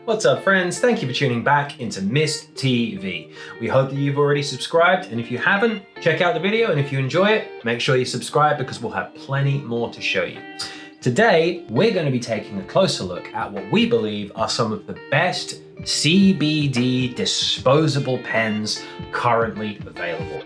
What's up, friends? Thank you for tuning back into Mist TV. We hope that you've already subscribed, and if you haven't, check out the video, and if you enjoy it, make sure you subscribe because we'll have plenty more to show you. Today, we're going to be taking a closer look at what we believe are some of the best CBD disposable pens currently available.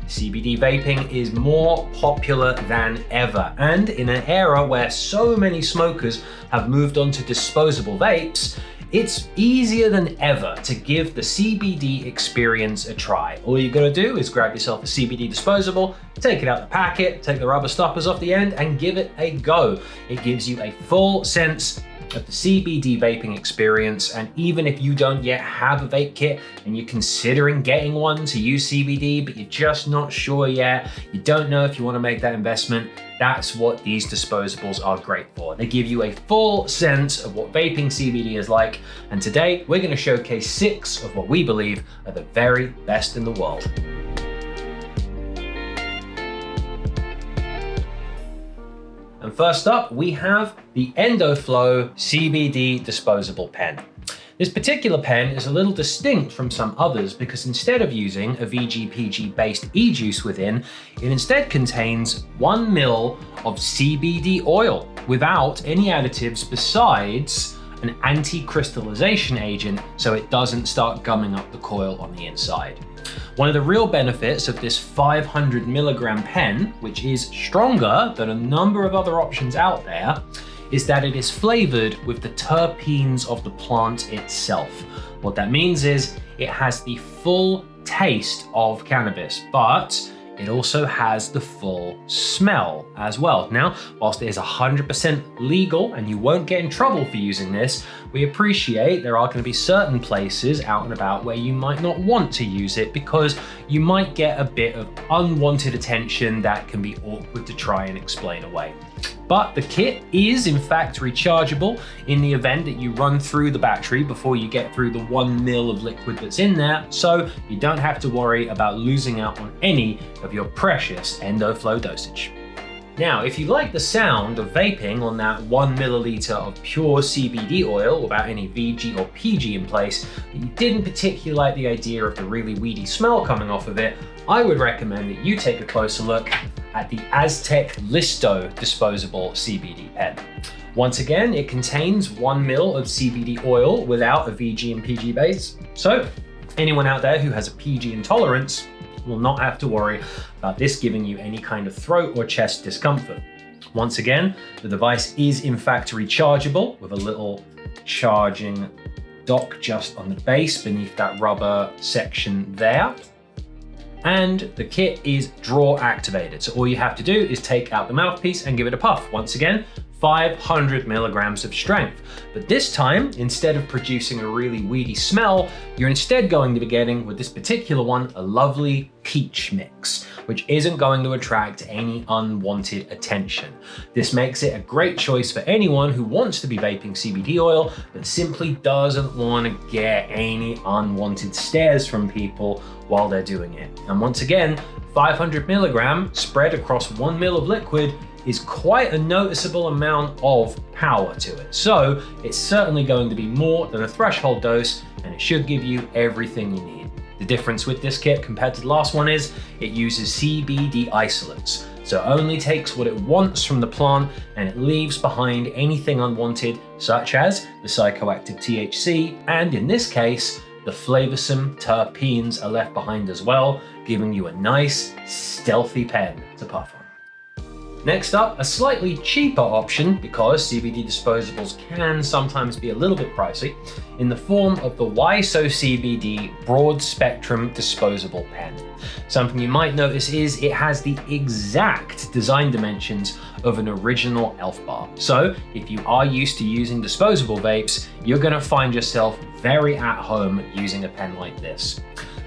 CBD vaping is more popular than ever, and in an era where so many smokers have moved on to disposable vapes, it's easier than ever to give the CBD experience a try. All you gotta do is grab yourself a CBD disposable, take it out the packet, take the rubber stoppers off the end, and give it a go. It gives you a full sense of the CBD vaping experience, and even if you don't yet have a vape kit and you're considering getting one to use CBD, but you're just not sure yet, you don't know if you want to make that investment, that's what these disposables are great for. They give you a full sense of what vaping CBD is like, and today we're going to showcase 6 of what we believe are the very best in the world. And first up, we have the EndoFlo CBD Disposable Pen. This particular pen is a little distinct from some others because instead of using a VGPG-based e-juice within, it instead contains 1 ml of CBD oil without any additives besides an anti-crystallization agent so it doesn't start gumming up the coil on the inside. One of the real benefits of this 500 milligram pen, which is stronger than a number of other options out there, is that it is flavored with the terpenes of the plant itself. What that means is it has the full taste of cannabis, but it also has the full smell as well. Now, whilst it is 100% legal and you won't get in trouble for using this, we appreciate there are going to be certain places out and about where you might not want to use it because you might get a bit of unwanted attention that can be awkward to try and explain away. But the kit is in fact rechargeable in the event that you run through the battery before you get through the 1 ml of liquid that's in there, so you don't have to worry about losing out on any of your precious EndoFlo dosage. Now, if you like the sound of vaping on that 1 milliliter of pure CBD oil without any VG or PG in place, but you didn't particularly like the idea of the really weedy smell coming off of it, I would recommend that you take a closer look at the Aztec Listo disposable CBD pen. Once again, it contains 1 ml of CBD oil without a VG and PG base, so anyone out there who has a PG intolerance will not have to worry about this giving you any kind of throat or chest discomfort. Once again, the device is in fact rechargeable with a little charging dock just on the base beneath that rubber section there. And the kit is drawer activated. So all you have to do is take out the mouthpiece and give it a puff. Once again, 500 milligrams of strength. But this time, instead of producing a really weedy smell, you're instead going to be getting, with this particular one, a lovely peach mix, which isn't going to attract any unwanted attention. This makes it a great choice for anyone who wants to be vaping CBD oil, but simply doesn't want to get any unwanted stares from people while they're doing it. And once again, 500 milligram spread across 1 ml of liquid is quite a noticeable amount of power to it. So it's certainly going to be more than a threshold dose, and it should give you everything you need. The difference with this kit compared to the last one is it uses CBD isolates. So it only takes what it wants from the plant and it leaves behind anything unwanted, such as the psychoactive THC, and in this case, the flavorsome terpenes are left behind as well, giving you a nice, stealthy pen to puff on. Next up, a slightly cheaper option, because CBD disposables can sometimes be a little bit pricey, in the form of the So CBD Broad Spectrum Disposable Pen. Something you might notice is it has the exact design dimensions of an original ELF bar. So if you are used to using disposable vapes, you're going to find yourself very at home using a pen like this.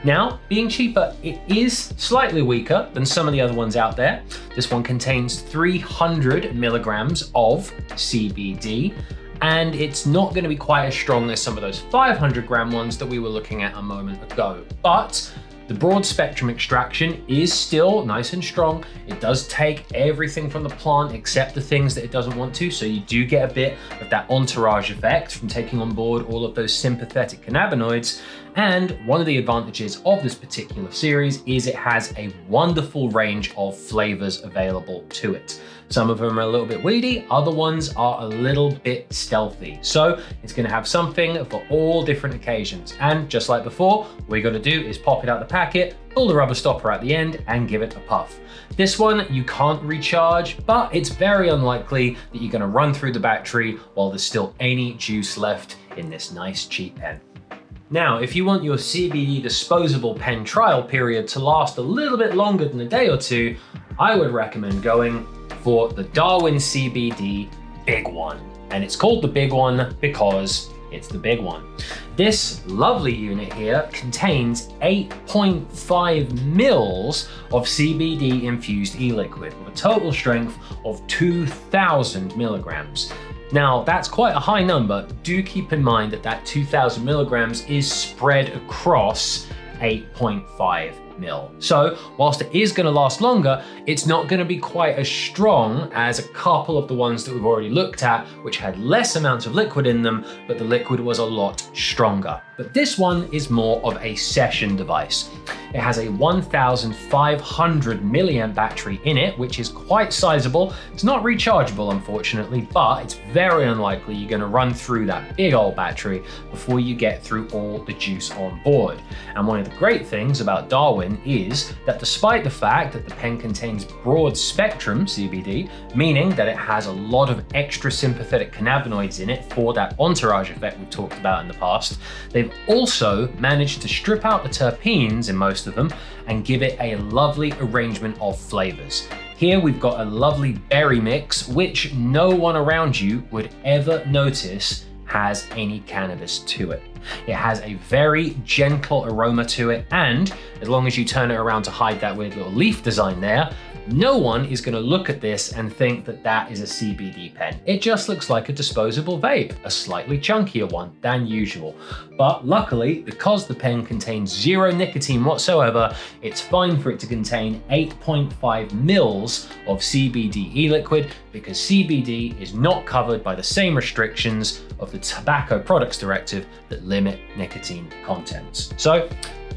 Now, being cheaper, it is slightly weaker than some of the other ones out there. This one contains 300 milligrams of CBD, and it's not going to be quite as strong as some of those 500 gram ones that we were looking at a moment ago. But The broad spectrum extraction is still nice and strong. It does take everything from the plant except the things that it doesn't want to, so you do get a bit of that entourage effect from taking on board all of those sympathetic cannabinoids. And one of the advantages of this particular series is it has a wonderful range of flavors available to it. Some of them are a little bit weedy, other ones are a little bit stealthy. So it's gonna have something for all different occasions. And just like before, what you gotta do is pop it out the packet, pull the rubber stopper at the end and give it a puff. This one you can't recharge, but it's very unlikely that you're gonna run through the battery while there's still any juice left in this nice cheap pen. Now, if you want your CBD disposable pen trial period to last a little bit longer than a day or two, I would recommend going for the Darwin CBD Big One. And it's called the Big One because it's the big one. This lovely unit here contains 8.5 mils of CBD infused e-liquid with a total strength of 2,000 milligrams. Now, that's quite a high number. Do keep in mind that that 2,000 milligrams is spread across 8.5 mil. So whilst it is going to last longer, it's not going to be quite as strong as a couple of the ones that we've already looked at, which had less amounts of liquid in them, but the liquid was a lot stronger. But this one is more of a session device. It has a 1,500 milliamp battery in it, which is quite sizable. It's not rechargeable, unfortunately, but it's very unlikely you're gonna run through that big old battery before you get through all the juice on board. And one of the great things about Darwin is that despite the fact that the pen contains broad spectrum CBD, meaning that it has a lot of extra sympathetic cannabinoids in it for that entourage effect we've talked about in the past, they've also managed to strip out the terpenes in most of them and give it a lovely arrangement of flavors. Here we've got a lovely berry mix, which no one around you would ever notice has any cannabis to it. It has a very gentle aroma to it, and as long as you turn it around to hide that weird little leaf design there, no one is going to look at this and think that that is a CBD pen. It just looks like a disposable vape, a slightly chunkier one than usual. But luckily, because the pen contains zero nicotine whatsoever, it's fine for it to contain 8.5 mils of CBD e-liquid because CBD is not covered by the same restrictions of the Tobacco Products Directive that limit nicotine contents. So,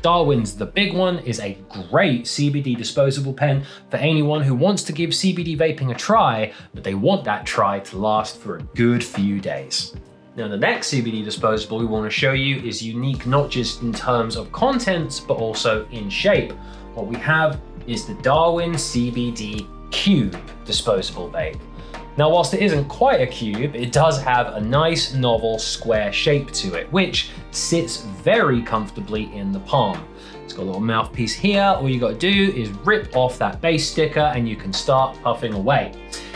Darwin's The Big One is a great CBD disposable pen for anyone who wants to give CBD vaping a try, but they want that try to last for a good few days. Now, the next CBD disposable we want to show you is unique not just in terms of contents, but also in shape. What we have is the Darwin CBD Cube disposable vape. Now, whilst it isn't quite a cube, it does have a nice, novel, square shape to it, which sits very comfortably in the palm. It's got a little mouthpiece here. All you got to do is rip off that base sticker and you can start puffing away.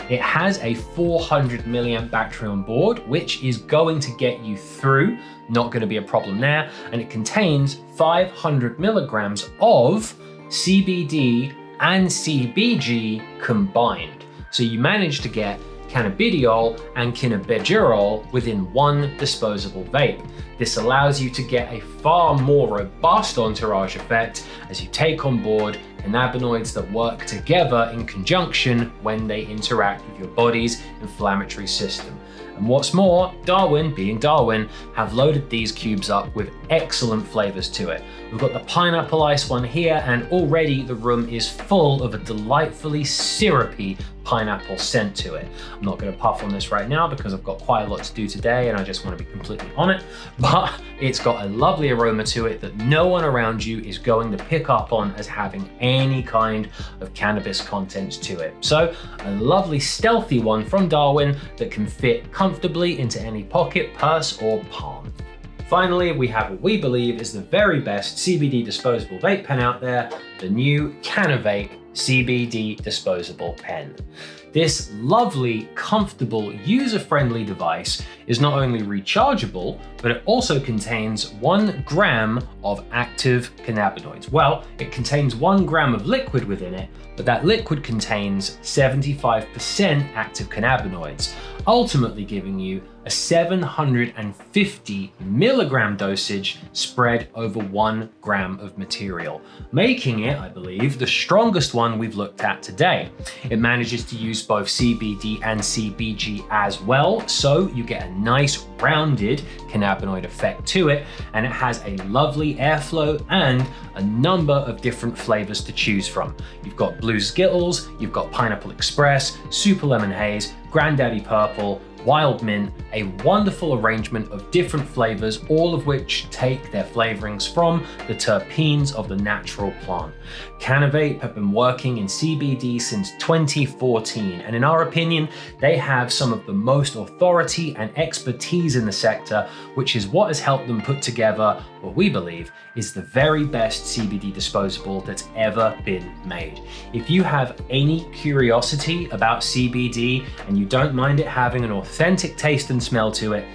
It has a 400 milliamp battery on board, which is going to get you through, not going to be a problem there. And it contains 500 milligrams of CBD and CBG combined. So you manage to get cannabidiol and cannabigerol within one disposable vape. This allows you to get a far more robust entourage effect as you take on board cannabinoids that work together in conjunction when they interact with your body's inflammatory system. And what's more, Darwin, being Darwin, have loaded these cubes up with excellent flavors to it. We've got the pineapple ice one here, and already the room is full of a delightfully syrupy pineapple scent to it. I'm not going to puff on this right now because I've got quite a lot to do today and I just want to be completely on it, but it's got a lovely aroma to it that no one around you is going to pick up on as having any kind of cannabis contents to it. So a lovely stealthy one from Darwin that can fit comfortably into any pocket, purse or palm. Finally, we have what we believe is the very best CBD disposable vape pen out there, the new Canavape CBD Disposable Pen. This lovely, comfortable, user-friendly device is not only rechargeable, but it also contains 1 gram of active cannabinoids. Well, it contains 1 gram of liquid within it, but that liquid contains 75% active cannabinoids. ultimately giving you a 750 milligram dosage spread over 1 gram of material, making it, I believe, the strongest one we've looked at today. It manages to use both CBD and CBG as well, so you get a nice rounded cannabinoid effect to it, and it has a lovely airflow and a number of different flavors to choose from. You've got Blue Skittles, you've got Pineapple Express, Super Lemon Haze, Granddaddy Purple, Wild Mint, a wonderful arrangement of different flavors, all of which take their flavorings from the terpenes of the natural plant. Canavape have been working in CBD since 2014, and in our opinion, they have some of the most authority and expertise in the sector, which is what has helped them put together what we believe is the very best CBD disposable that's ever been made. If you have any curiosity about CBD and you don't mind it having an authentic taste and smell to it,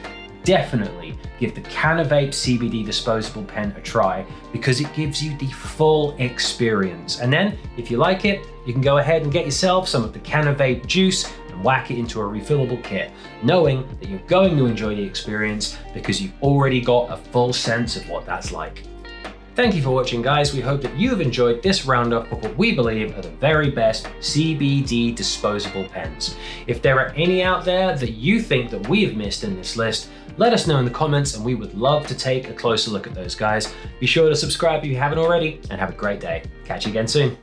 definitely give the Canavape CBD Disposable Pen a try, because it gives you the full experience. And then, if you like it, you can go ahead and get yourself some of the Canavape juice and whack it into a refillable kit, knowing that you're going to enjoy the experience because you've already got a full sense of what that's like. Thank you for watching, guys. We hope that you've enjoyed this roundup of what we believe are the very best CBD disposable pens. If there are any out there that you think that we have missed in this list, let us know in the comments and we would love to take a closer look at those, guys. Be sure to subscribe if you haven't already, and have a great day. Catch you again soon.